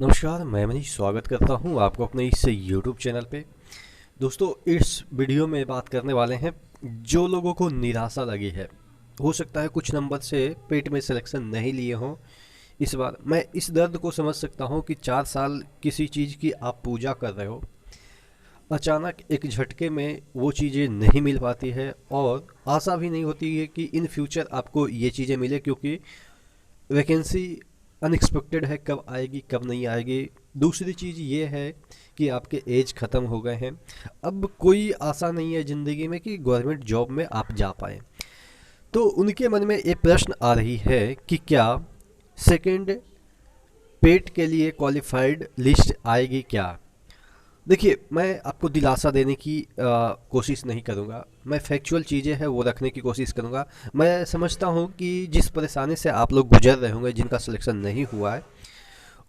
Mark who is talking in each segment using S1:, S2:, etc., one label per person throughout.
S1: नमस्कार, मैं मनीष स्वागत करता हूं आपको अपने इस YouTube चैनल पे। दोस्तों, इस वीडियो में बात करने वाले हैं जो लोगों को निराशा लगी है। हो सकता है कुछ नंबर से पेट में सिलेक्शन नहीं लिए हों इस बार। मैं इस दर्द को समझ सकता हूं कि 4 साल किसी चीज़ की आप पूजा कर रहे हो, अचानक एक झटके में वो चीज़ें नहीं मिल पाती है और आशा भी नहीं होती है कि इन फ्यूचर आपको ये चीज़ें मिले, क्योंकि वैकेंसी अनएक्सपेक्टेड है, कब आएगी कब नहीं आएगी। दूसरी चीज़ ये है कि आपके एज ख़त्म हो गए हैं, अब कोई आशा नहीं है ज़िंदगी में कि गवर्नमेंट जॉब में आप जा पाएँ। तो उनके मन में ये प्रश्न आ रही है कि क्या सेकंड पेट के लिए क्वालिफाइड लिस्ट आएगी क्या। देखिए, मैं आपको दिलासा देने की कोशिश नहीं करूँगा, मैं फैक्चुअल चीज़ें हैं वो रखने की कोशिश करूँगा। मैं समझता हूँ कि जिस परेशानी से आप लोग गुजर रहे होंगे, जिनका सिलेक्शन नहीं हुआ है,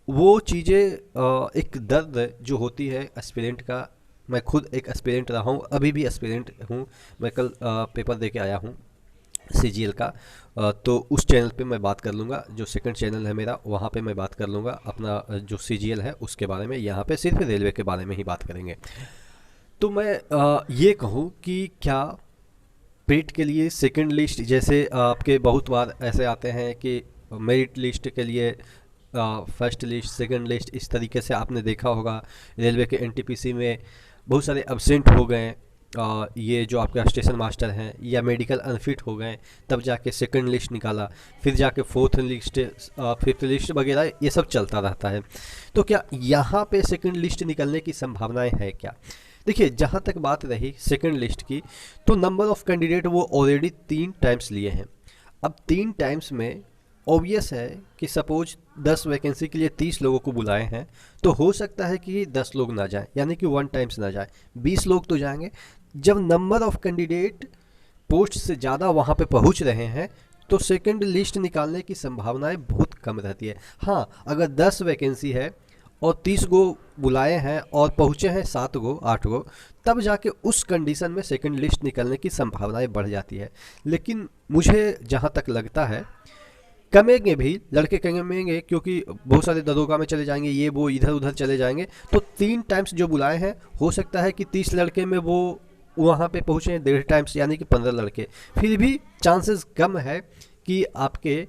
S1: वो चीज़ें एक दर्द जो होती है एस्पिरेंट का। मैं खुद एक एस्पिरेंट रहा हूँ, अभी भी एस्पिरेंट हूँ। मैं कल पेपर दे के आया हूँ CGL का। तो उस चैनल पे मैं बात कर लूँगा, जो सेकंड चैनल है मेरा, वहाँ पे मैं बात कर लूँगा अपना जो CGL है उसके बारे में। यहाँ पे सिर्फ रेलवे के बारे में ही बात करेंगे। तो मैं ये कहूँ कि क्या पेट के लिए सेकंड लिस्ट, जैसे आपके बहुत बार ऐसे आते हैं कि मेरिट लिस्ट के लिए फर्स्ट लिस्ट सेकंड लिस्ट, इस तरीके से आपने देखा होगा रेलवे के NTPC में बहुत सारे एब्सेंट हो गए। ये जो आपका स्टेशन मास्टर हैं या मेडिकल अनफिट हो गए, तब जाके सेकंड लिस्ट निकाला, फिर जाके फोर्थ लिस्ट, फिफ्थ लिस्ट वगैरह, ये सब चलता रहता है। तो क्या यहाँ पे सेकंड लिस्ट निकलने की संभावनाएं हैं क्या। देखिए, जहाँ तक बात रही सेकंड लिस्ट की, तो नंबर ऑफ़ कैंडिडेट वो ऑलरेडी 3 टाइम्स लिए हैं। अब 3 टाइम्स में ऑब्वियस है कि सपोज 10 वैकेंसी के लिए 30 लोगों को बुलाए हैं, तो हो सकता है कि 10 लोग ना जाएं, यानी कि 1 टाइम्स ना जाए, 20 लोग तो जाएंगे। जब नंबर ऑफ़ कैंडिडेट पोस्ट से ज़्यादा वहाँ पे पहुँच रहे हैं, तो सेकंड लिस्ट निकालने की संभावनाएं बहुत कम रहती है। हाँ, अगर 10 वैकेंसी है और 30 गो बुलाए हैं और पहुँचे हैं 7 गो 8 गो, तब जाके उस कंडीशन में सेकंड लिस्ट निकलने की संभावनाएं बढ़ जाती है। लेकिन मुझे जहाँ तक लगता है, कमेंगे भी लड़के, कमेंगे, क्योंकि बहुत सारे दरोगा में चले जाएंगे, ये वो इधर उधर चले जाएंगे। तो 3 टाइम्स जो बुलाए हैं, हो सकता है कि 30 लड़के में वो वहाँ पे पहुँचे 1.5 टाइम्स, यानी कि 15 लड़के। फिर भी चांसेस कम है कि आपके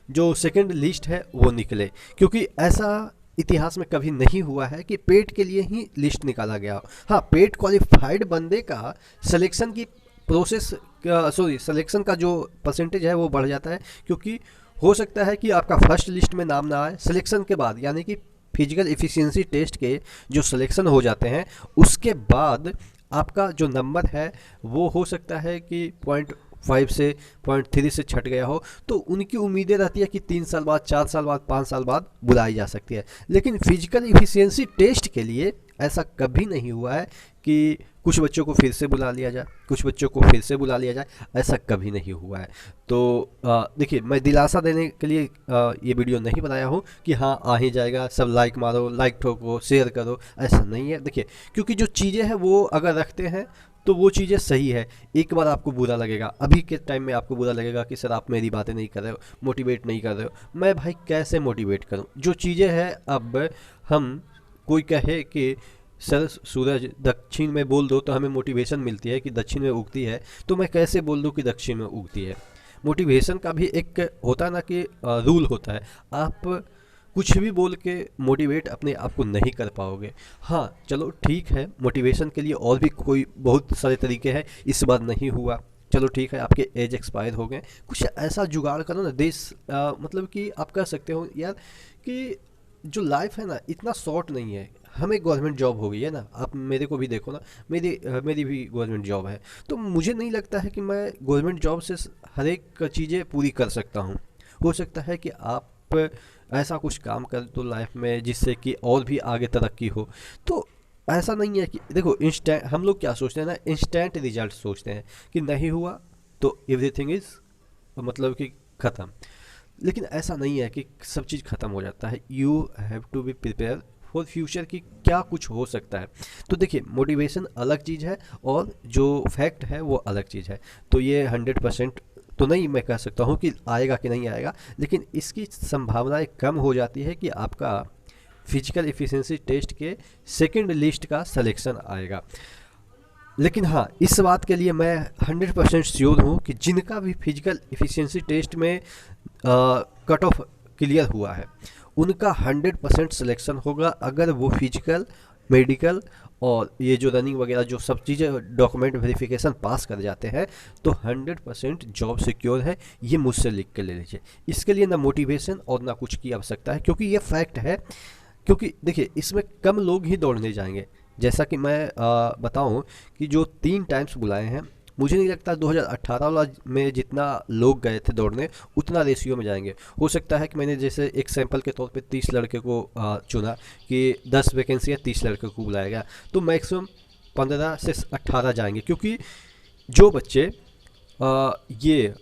S1: जो सेकंड लिस्ट है वो निकले, क्योंकि ऐसा इतिहास में कभी नहीं हुआ है कि पेट के लिए ही लिस्ट निकाला गया हो। हाँ, पेट क्वालिफाइड बंदे का सिलेक्शन की प्रोसेस, सॉरी, सिलेक्शन का जो परसेंटेज है वो बढ़ जाता है, क्योंकि हो सकता है कि आपका फर्स्ट लिस्ट में नाम ना आए, सिलेक्शन के बाद, यानी कि फिजिकल एफिशिएंसी टेस्ट के जो सिलेक्शन हो जाते हैं, उसके बाद आपका जो नंबर है वो हो सकता है कि 0.5 से 0.3 से छट गया हो। तो उनकी उम्मीदें रहती है कि 3 साल बाद, 4 साल बाद, 5 साल बाद बुलाई जा सकती है। लेकिन फिजिकल एफिशिएंसी टेस्ट के लिए ऐसा कभी नहीं हुआ है कि कुछ बच्चों को फिर से बुला लिया जाए, कुछ बच्चों को फिर से बुला लिया जाए, ऐसा कभी नहीं हुआ है। तो देखिए, मैं दिलासा देने के लिए ये वीडियो नहीं बनाया हूँ कि हाँ आ ही जाएगा, सब लाइक मारो, लाइक ठोको, शेयर करो, ऐसा नहीं है। देखिए, क्योंकि जो चीज़ें हैं वो अगर रखते हैं तो वो चीज़ें सही है। एक बार आपको बुरा लगेगा, अभी के टाइम में आपको बुरा लगेगा कि सर आप मेरी बातें नहीं कर रहे हो, मोटिवेट नहीं कर रहे हो। मैं भाई कैसे मोटिवेट करूँ, जो चीज़ें हैं। अब हम, कोई कहे कि सर सूरज दक्षिण में बोल दो तो हमें मोटिवेशन मिलती है कि दक्षिण में उगती है, तो मैं कैसे बोल दूँ कि दक्षिण में उगती है। मोटिवेशन का भी एक होता है ना कि रूल होता है। आप कुछ भी बोल के मोटिवेट अपने आप को नहीं कर पाओगे। हाँ चलो ठीक है, मोटिवेशन के लिए और भी कोई बहुत सारे तरीके हैं, इस बार नहीं हुआ, चलो ठीक है, आपके एज एक्सपायर हो गए, कुछ ऐसा जुगाड़ करो ना। देश मतलब कि आप कह सकते हो यार कि जो लाइफ है ना, इतना शॉर्ट नहीं है। हमें गवर्नमेंट जॉब हो गई है ना, आप मेरे को भी देखो ना, मेरी भी गवर्नमेंट जॉब है। तो मुझे नहीं लगता है कि मैं गवर्नमेंट जॉब से हर एक चीज़ें पूरी कर सकता हूँ। हो सकता है कि आप ऐसा कुछ काम कर दो लाइफ में जिससे कि और भी आगे तरक्की हो। तो ऐसा नहीं है कि देखो इंस्टेंट, हम लोग क्या सोचते हैं ना, इंस्टेंट रिजल्ट सोचते हैं कि नहीं हुआ तो एवरीथिंग इज़, मतलब कि ख़त्म। लेकिन ऐसा नहीं है कि सब चीज़ ख़त्म हो जाता है। You have to be prepare for future की क्या कुछ हो सकता है। तो देखिए, मोटिवेशन अलग चीज़ है और जो फैक्ट है वो अलग चीज़ है। तो ये 100% तो नहीं मैं कह सकता हूँ कि आएगा कि नहीं आएगा, लेकिन इसकी संभावनाएं कम हो जाती है कि आपका फिजिकल एफिशिएंसी टेस्ट के सेकंड लिस्ट का सिलेक्शन आएगा। लेकिन हाँ, इस बात के लिए मैं 100% श्योर हूँ कि जिनका भी फिजिकल एफिशिएंसी टेस्ट में कट ऑफ क्लियर हुआ है उनका 100% सिलेक्शन होगा। अगर वो फिजिकल, मेडिकल और ये जो रनिंग वगैरह जो सब चीज़ें डॉक्यूमेंट वेरिफिकेशन पास कर जाते हैं तो 100% जॉब सिक्योर है। ये मुझसे लिख के ले लीजिए। इसके लिए ना मोटिवेशन और ना कुछ की आवश्यकता है, क्योंकि ये फैक्ट है। क्योंकि देखिए, इसमें कम लोग ही दौड़ने जाएंगे। जैसा कि मैं बताऊं कि जो 3 टाइम्स बुलाए हैं, मुझे नहीं लगता 2018 वाला में जितना लोग गए थे दौड़ने उतना रेशियो में जाएंगे। हो सकता है कि मैंने जैसे एक सैंपल के तौर पे 30 लड़के को चुना कि 10 वैकेंसी या 30 लड़के को बुलाया गया, तो मैक्सिमम 15 से 18 जाएंगे। क्योंकि जो बच्चे ये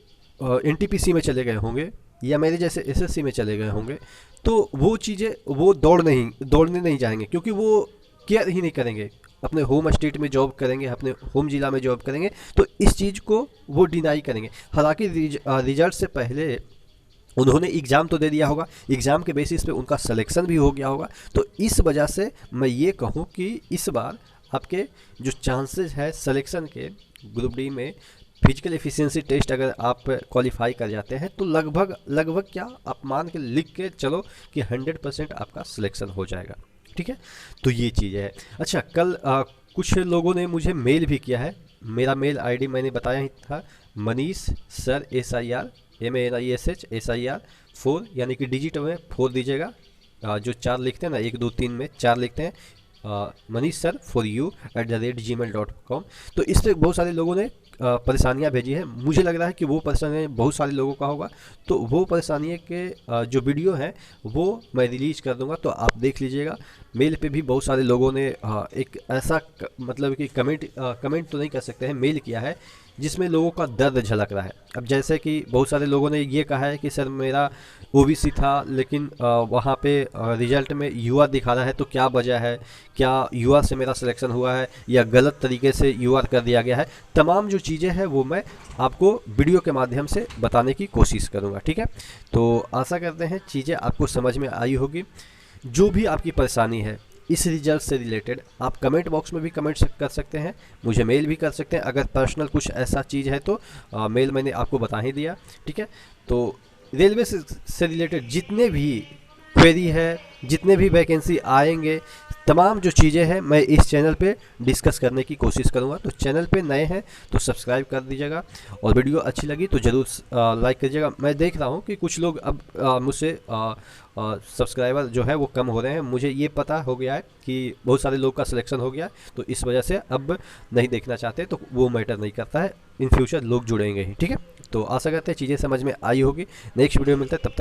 S1: NTPC में चले गए होंगे या मेरे जैसे SSC में चले गए होंगे तो वो चीज़ें वो दौड़ने नहीं जाएंगे, क्योंकि वो केयर ही नहीं करेंगे, अपने होम स्टेट में जॉब करेंगे, अपने होम जिला में जॉब करेंगे, तो इस चीज़ को वो डिनाई करेंगे। हालांकि रिजल्ट से पहले उन्होंने एग्ज़ाम तो दे दिया होगा, एग्ज़ाम के बेसिस पे उनका सिलेक्शन भी हो गया होगा। तो इस वजह से मैं ये कहूँ कि इस बार आपके जो चांसेस है सिलेक्शन के ग्रुप डी में फिजिकल एफिशिएंसी टेस्ट अगर आप क्वालिफाई कर जाते हैं तो लगभग क्या आप मान के लिख के चलो कि 100% आपका सिलेक्शन हो जाएगा। ठीक है, तो ये चीज़ है। अच्छा, कल कुछ लोगों ने मुझे मेल भी किया है। मेरा मेल आईडी मैंने बताया ही था, Manish sir SIR MANISH SIR 4, यानी कि डिजिट में 4 दीजिएगा। जो 4 लिखते हैं ना, 1 2 3 में 4 लिखते हैं, Manish sir for you @gmail.com। तो इस पर बहुत सारे लोगों ने परेशानियां भेजी है। मुझे लग रहा है कि वो परेशानी बहुत सारे लोगों का होगा, तो वो परेशानी के जो वीडियो है वो मैं रिलीज कर दूंगा, तो आप देख लीजिएगा। मेल पे भी बहुत सारे लोगों ने एक ऐसा मतलब कि कमेंट तो नहीं कर सकते हैं, मेल किया है जिसमें लोगों का दर्द झलक रहा है। अब जैसे कि बहुत सारे लोगों ने ये कहा है कि सर मेरा OBC था लेकिन वहाँ पे रिजल्ट में UR दिखा रहा है, तो क्या वजह है, क्या UR से मेरा सिलेक्शन हुआ है या गलत तरीके से UR कर दिया गया है। तमाम जो चीज़ें हैं वो मैं आपको वीडियो के माध्यम से बताने की कोशिश करूँगा। ठीक है, तो आशा करते हैं चीज़ें आपको समझ में आई होगी। जो भी आपकी परेशानी है इस रिजल्ट से रिलेटेड आप कमेंट बॉक्स में भी कमेंट कर सकते हैं, मुझे मेल भी कर सकते हैं। अगर पर्सनल कुछ ऐसा चीज़ है तो मेल मैंने आपको बता ही दिया। ठीक है, तो रेलवे से रिलेटेड जितने भी क्वेरी है, जितने भी वैकेंसी आएंगे, तमाम जो चीज़ें हैं मैं इस चैनल पे डिस्कस करने की कोशिश करूंगा। तो चैनल पे नए हैं तो सब्सक्राइब कर दीजिएगा, और वीडियो अच्छी लगी तो ज़रूर लाइक कीजिएगा। मैं देख रहा हूं कि कुछ लोग अब मुझसे सब्सक्राइबर जो है वो कम हो रहे हैं। मुझे ये पता हो गया है कि बहुत सारे लोग का सिलेक्शन हो गया, तो इस वजह से अब नहीं देखना चाहते, तो वो मैटर नहीं करता है। इन फ्यूचर लोग जुड़ेंगे ही। ठीक है, तो आशा करते हैं चीज़ें समझ में आई होगी। नेक्स्ट वीडियो मिलता है, तब तक